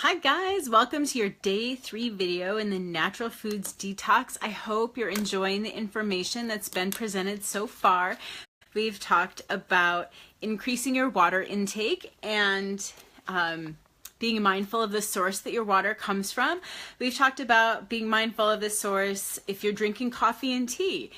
Hi guys, welcome to your day 3 video in the Natural Foods Detox. I hope you're enjoying the information that's been presented so far. We've talked about increasing your water intake and being mindful of the source that your water comes from. We've talked about being mindful of the source if you're drinking coffee and tea.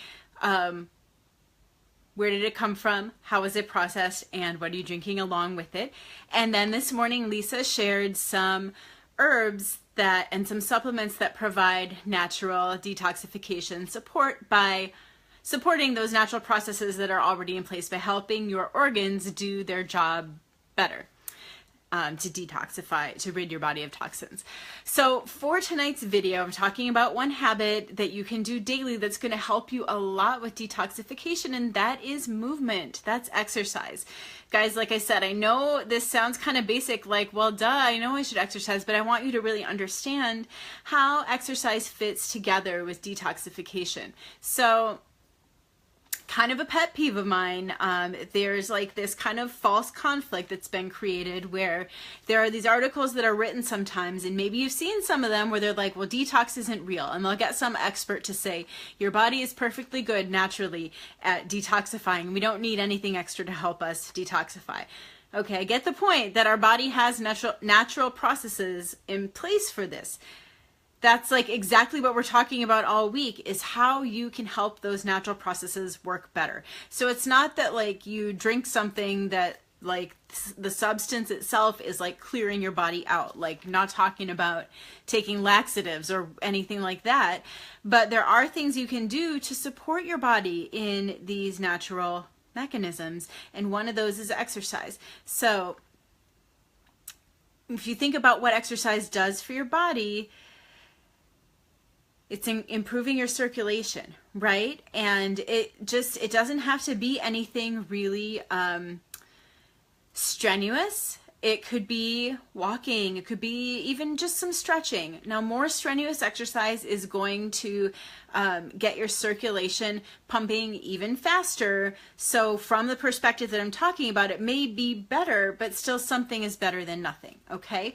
Where did it come from? How was it processed? And what are you drinking along with it? And then this morning, Lisa shared some herbs and some supplements that provide natural detoxification support by supporting those natural processes that are already in place by helping your organs do their job better. To detoxify, to rid your body of toxins. So for tonight's video, I'm talking about one habit that you can do daily that's going to help you a lot with detoxification, and that is movement. That's exercise. Guys, like I said, I know this sounds kind of basic, like, well, duh, I know I should exercise, but I want you to really understand how exercise fits together with detoxification. So kind of a pet peeve of mine, there's like this kind of false conflict that's been created where there are these articles that are written sometimes, and maybe you've seen some of them where they're like, well, detox isn't real, and they'll get some expert to say your body is perfectly good naturally at detoxifying. We don't need anything extra to help us detoxify. Okay, I get the point that our body has natural processes in place for this. That's like exactly what we're talking about all week, is how you can help those natural processes work better. So it's not that like you drink something that like the substance itself is like clearing your body out, like not talking about taking laxatives or anything like that, but there are things you can do to support your body in these natural mechanisms, and one of those is exercise. So if you think about what exercise does for your body, it's improving your circulation, right? And it doesn't have to be anything really strenuous. It could be walking, it could be even just some stretching. Now, more strenuous exercise is going to get your circulation pumping even faster. So from the perspective that I'm talking about, it may be better, but still something is better than nothing, okay?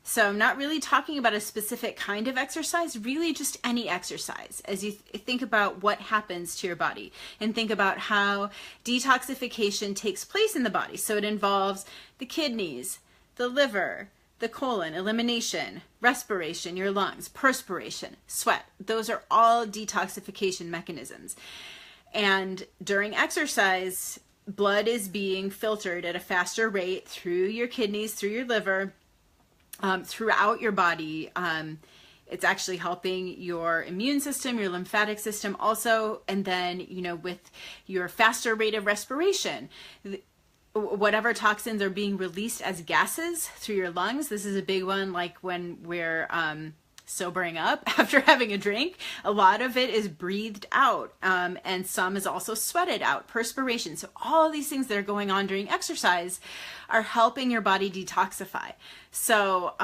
So I'm not really talking about a specific kind of exercise, really just any exercise as you think about what happens to your body and think about how detoxification takes place in the body. So it involves the kidneys, the liver, the colon, elimination, respiration, your lungs, perspiration, sweat. Those are all detoxification mechanisms. And during exercise, blood is being filtered at a faster rate through your kidneys, through your liver, throughout your body. It's actually helping your immune system, your lymphatic system also, and then, you know, with your faster rate of respiration, whatever toxins are being released as gases through your lungs. This is a big one, like when we're sobering up after having a drink, a lot of it is breathed out, and some is also sweated out, perspiration. So all of these things that are going on during exercise are helping your body detoxify. So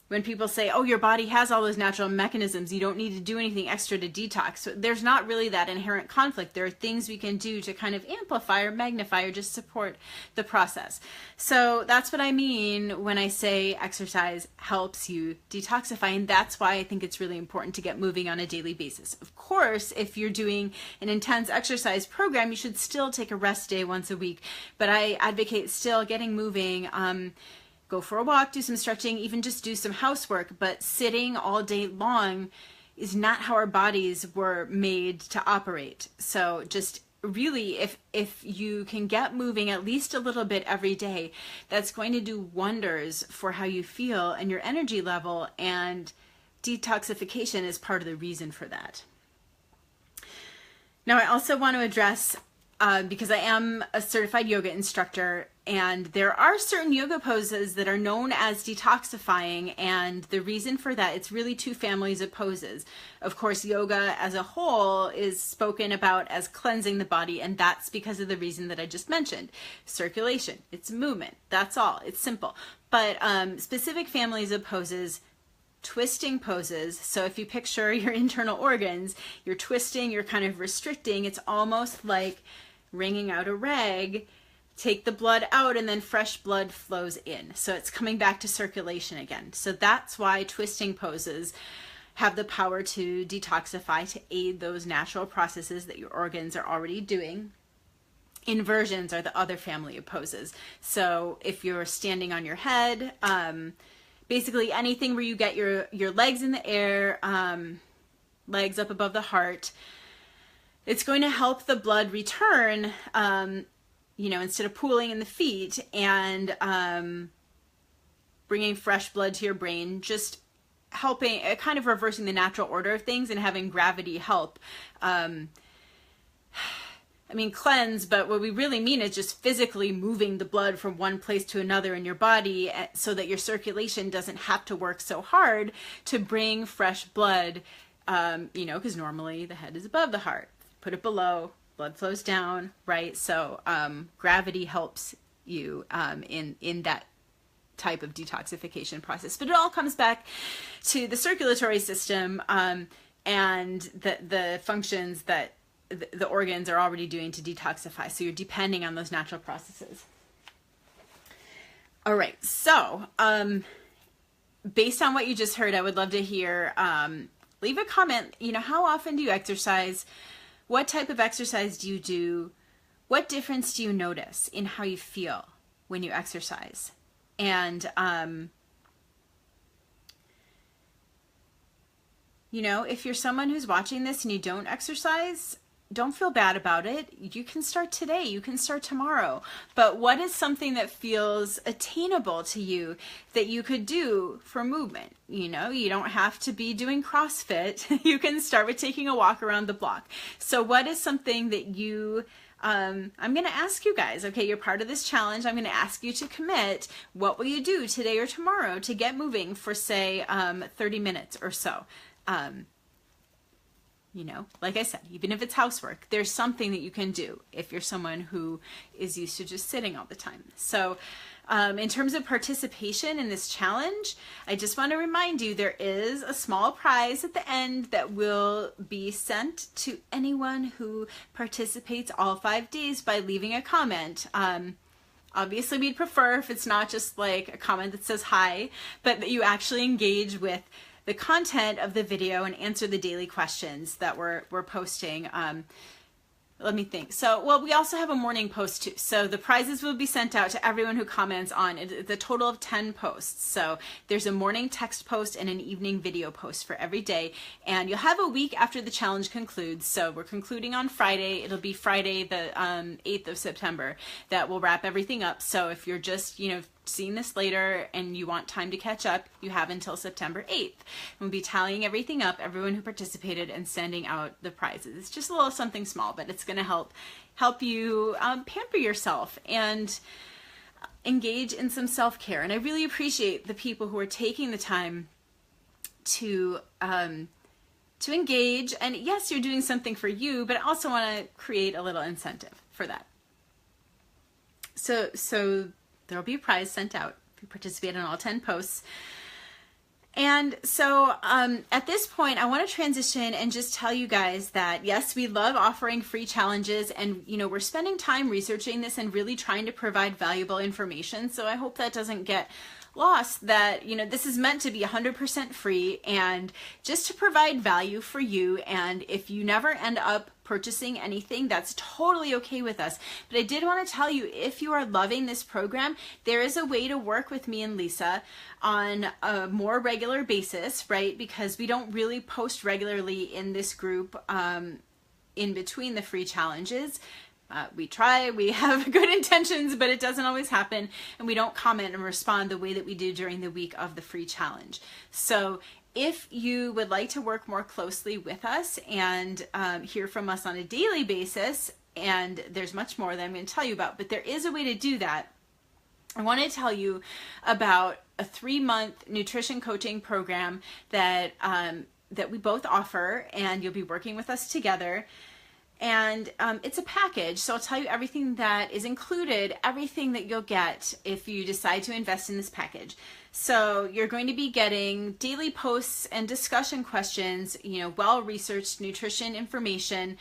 when people say, oh, your body has all those natural mechanisms, you don't need to do anything extra to detox. So there's not really that inherent conflict. There are things we can do to kind of amplify or magnify or just support the process. So that's what I mean when I say exercise helps you detoxify. And that's why I think it's really important to get moving on a daily basis. Of course, if you're doing an intense exercise program, you should still take a rest day once a week. But I advocate still getting moving. Go for a walk, do some stretching, even just do some housework, but sitting all day long is not how our bodies were made to operate. So just really, if you can get moving at least a little bit every day, that's going to do wonders for how you feel and your energy level, and detoxification is part of the reason for that. Now, I also want to address, because I am a certified yoga instructor, and there are certain yoga poses that are known as detoxifying, and the reason for that, it's really two families of poses. Of course, yoga as a whole is spoken about as cleansing the body, and that's because of the reason that I just mentioned. Circulation, it's movement, that's all, it's simple. But specific families of poses, twisting poses, so if you picture your internal organs, you're twisting, you're kind of restricting, it's almost like wringing out a rag take the blood out, and then fresh blood flows in. So it's coming back to circulation again. So that's why twisting poses have the power to detoxify, to aid those natural processes that your organs are already doing. Inversions are the other family of poses. So if you're standing on your head, basically anything where you get your legs in the air, legs up above the heart, it's going to help the blood return, instead of pooling in the feet and bringing fresh blood to your brain, just helping, kind of reversing the natural order of things and having gravity help. Cleanse, but what we really mean is just physically moving the blood from one place to another in your body so that your circulation doesn't have to work so hard to bring fresh blood, because normally the head is above the heart. Put it below, blood flows down, right? So gravity helps you in that type of detoxification process. But it all comes back to the circulatory system and the functions that the organs are already doing to detoxify. So you're depending on those natural processes. All right. So based on what you just heard, I would love to hear, leave a comment. How often do you exercise? What type of exercise do you do? What difference do you notice in how you feel when you exercise? And, if you're someone who's watching this and you don't exercise, don't feel bad about it. You can start today. You can start tomorrow. But what is something that feels attainable to you that you could do for movement? You don't have to be doing CrossFit. You can start with taking a walk around the block. So what is something that you, I'm going to ask you guys, okay, you're part of this challenge. I'm going to ask you to commit. What will you do today or tomorrow to get moving for, say, 30 minutes or so? Like I said, even if it's housework, there's something that you can do if you're someone who is used to just sitting all the time. So in terms of participation in this challenge, I just want to remind you there is a small prize at the end that will be sent to anyone who participates all 5 days by leaving a comment. Obviously, we'd prefer if it's not just like a comment that says hi, but that you actually engage with the content of the video and answer the daily questions that we're posting. Let me think. So, well, we also have a morning post too. So the prizes will be sent out to everyone who comments on it. It's a total of 10 posts. So there's a morning text post and an evening video post for every day. And you'll have a week after the challenge concludes. So we're concluding on Friday. It'll be Friday, the 8th of September, that will wrap everything up. So if you're just, seeing this later and you want time to catch up, you have until September 8th. We'll be tallying everything up, everyone who participated, and sending out the prizes. It's just a little something small, but it's going to help you pamper yourself and engage in some self-care. And I really appreciate the people who are taking the time to engage. And yes, you're doing something for you, but I also want to create a little incentive for that. So there'll be a prize sent out if you participate in all 10 posts. And so at this point, I want to transition and just tell you guys that, yes, we love offering free challenges, and, we're spending time researching this and really trying to provide valuable information. So I hope that doesn't get lost, that, this is meant to be 100% free and just to provide value for you. And if you never end up purchasing anything, that's totally okay with us. But I did want to tell you, if you are loving this program, there is a way to work with me and Lisa on a more regular basis, right? Because we don't really post regularly in this group in between the free challenges. We try, we have good intentions, but it doesn't always happen, and we don't comment and respond the way that we do during the week of the free challenge. So if you would like to work more closely with us and hear from us on a daily basis, and there's much more that I'm going to tell you about, but there is a way to do that. I want to tell you about a 3-month nutrition coaching program that we both offer, and you'll be working with us together. And it's a package, so I'll tell you everything that is included, everything that you'll get if you decide to invest in this package. So you're going to be getting daily posts and discussion questions, well-researched nutrition information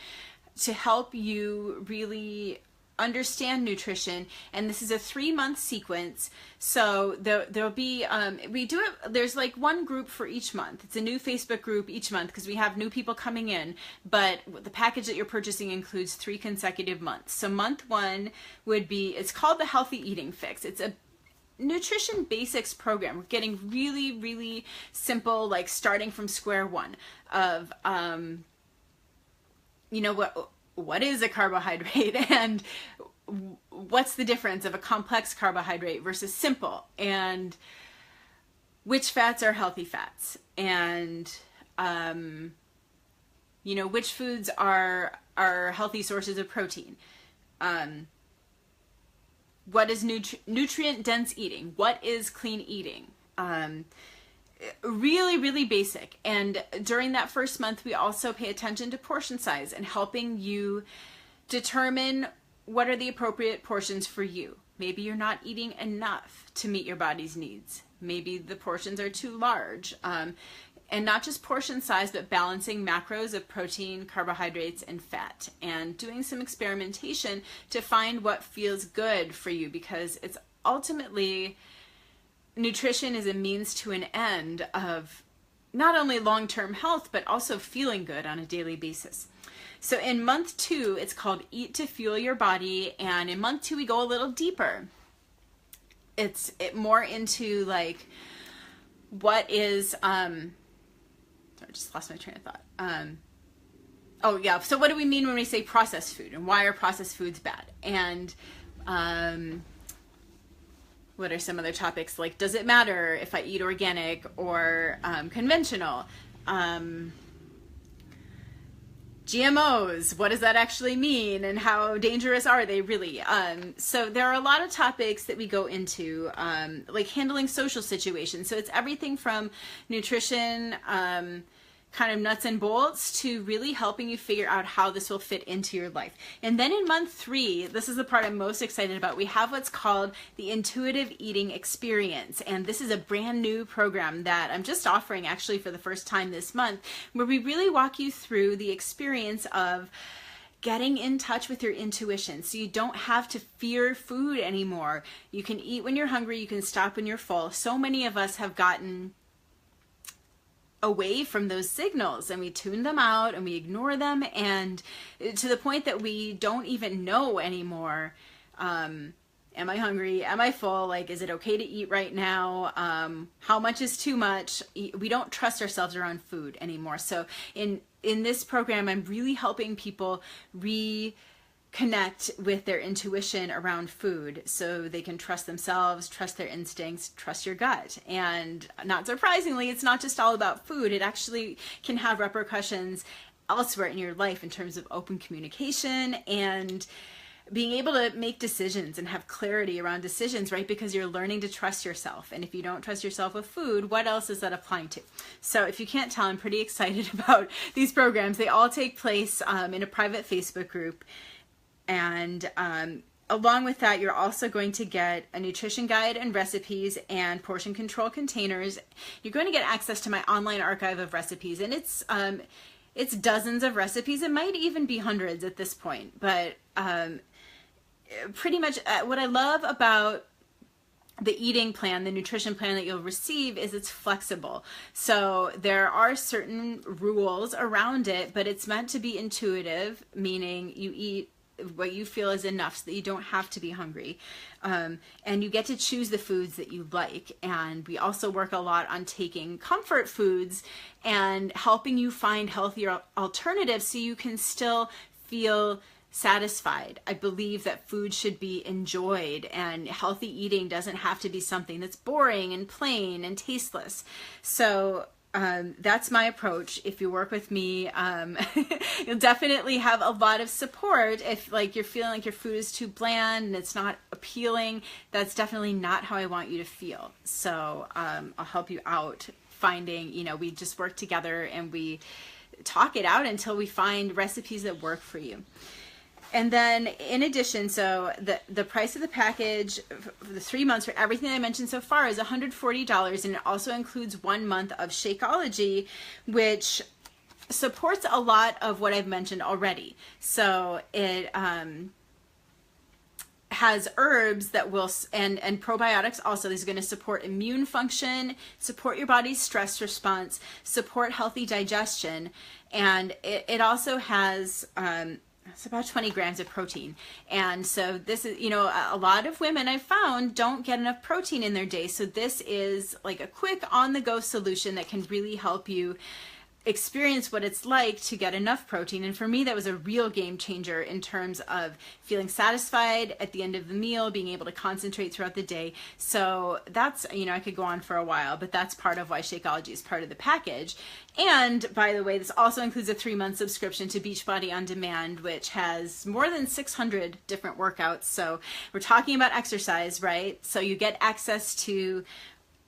to help you really understand nutrition, and this is a 3-month sequence. So there'll be we do it, there's like one group for each month. It's a new Facebook group each month because we have new people coming in, but the package that you're purchasing includes 3 consecutive months. So month 1 would be, it's called the Healthy Eating Fix. It's a nutrition basics program. We're getting really, really simple, like starting from square one of you know, what is a carbohydrate, and what's the difference of a complex carbohydrate versus simple, and which fats are healthy fats, and you know, which foods are healthy sources of protein. What is nutrient dense eating? What is clean eating? Really, really basic. And during that first month, we also pay attention to portion size and helping you determine what are the appropriate portions for you. Maybe you're not eating enough to meet your body's needs. Maybe the portions are too large. And not just portion size, but balancing macros of protein, carbohydrates, and fat, and doing some experimentation to find what feels good for you, because it's ultimately, nutrition is a means to an end of not only long-term health, but also feeling good on a daily basis. So in month 2, it's called Eat to Fuel Your Body, and in month 2, we go a little deeper. It's more into like, what is, sorry, I just lost my train of thought. Oh yeah, so what do we mean when we say processed food, and why are processed foods bad? And what are some other topics, like, does it matter if I eat organic or conventional? GMOs, what does that actually mean, and how dangerous are they really? So there are a lot of topics that we go into, like handling social situations. So it's everything from nutrition, kind of nuts and bolts, to really helping you figure out how this will fit into your life. And then in month 3, this is the part I'm most excited about, we have what's called the Intuitive Eating Experience. And this is a brand new program that I'm just offering actually for the first time this month, where we really walk you through the experience of getting in touch with your intuition, so you don't have to fear food anymore. You can eat when you're hungry, you can stop when you're full. So many of us have gotten away from those signals, and we tune them out and we ignore them, and to the point that we don't even know anymore, am I hungry, am I full, like, is it okay to eat right now, how much is too much? We don't trust ourselves around food anymore. So in this program, I'm really helping people reconnect with their intuition around food, so they can trust themselves, trust their instincts, trust your gut. And not surprisingly, it's not just all about food. It actually can have repercussions elsewhere in your life in terms of open communication and being able to make decisions and have clarity around decisions, right? Because you're learning to trust yourself. And if you don't trust yourself with food, what else is that applying to? So if you can't tell, I'm pretty excited about these programs. They all take place in a private Facebook group. And along with that, you're also going to get a nutrition guide and recipes and portion control containers. You're going to get access to my online archive of recipes, and it's dozens of recipes. It might even be hundreds at this point, but pretty much what I love about the eating plan, the nutrition plan that you'll receive, is it's flexible. So there are certain rules around it, but it's meant to be intuitive, meaning you eat what you feel is enough so that you don't have to be hungry. And you get to choose the foods that you like. And we also work a lot on taking comfort foods and helping you find healthier alternatives so you can still feel satisfied. I believe that food should be enjoyed, and healthy eating doesn't have to be something that's boring and plain and tasteless. So that's my approach. If you work with me, you'll definitely have a lot of support. If like you're feeling like your food is too bland and it's not appealing, that's definitely not how I want you to feel. So I'll help you out finding, you know, we just work together and we talk it out until we find recipes that work for you. And then in addition, so the price of the package for the 3 months for everything I mentioned so far is $140, and it also includes 1 month of Shakeology, which supports a lot of what I've mentioned already. So it has herbs that will, and probiotics also. These are going to support immune function, support your body's stress response, support healthy digestion, and it also has it's about 20 grams of protein. And so this is, you know, a lot of women I've found don't get enough protein in their day. So this is like a quick on-the-go solution that can really help you experience what it's like to get enough protein. And for me, that was a real game changer in terms of feeling satisfied at the end of the meal, being able to concentrate throughout the day. So that's, you know, I could go on for a while, but that's part of why Shakeology is part of the package. And by the way, this also includes a 3-month subscription to Beachbody On Demand, which has more than 600 different workouts. So we're talking about exercise, right? So you get access to,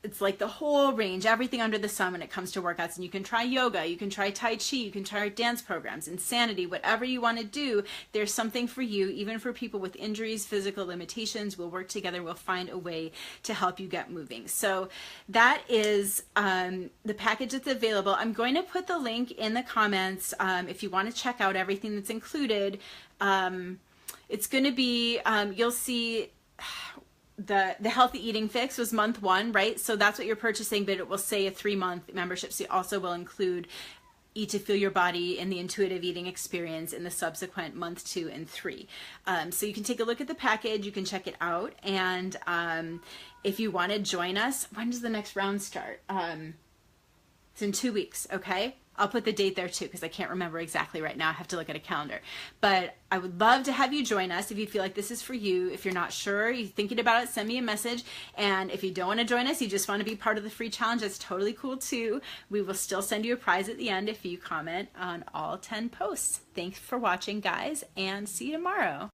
it's like the whole range, everything under the sun when it comes to workouts. And you can try yoga, you can try Tai Chi, you can try dance programs, Insanity, whatever you want to do, there's something for you. Even for people with injuries, physical limitations, we'll work together, we'll find a way to help you get moving. So that is the package that's available. I'm going to put the link in the comments if you want to check out everything that's included. It's going to be, you'll see, the healthy eating fix was month 1, right? So that's what you're purchasing, but it will say a 3-month membership. So it also will include Eat to Feel Your Body and the intuitive eating experience in the subsequent month 2 and 3. So you can take a look at the package, you can check it out. And if you want to join us, when does the next round start? It's in 2 weeks, okay? I'll put the date there too, because I can't remember exactly right now. I have to look at a calendar. But I would love to have you join us if you feel like this is for you. If you're not sure, you're thinking about it, send me a message. And if you don't want to join us, you just want to be part of the free challenge, that's totally cool too. We will still send you a prize at the end if you comment on all 10 posts. Thanks for watching, guys, and see you tomorrow.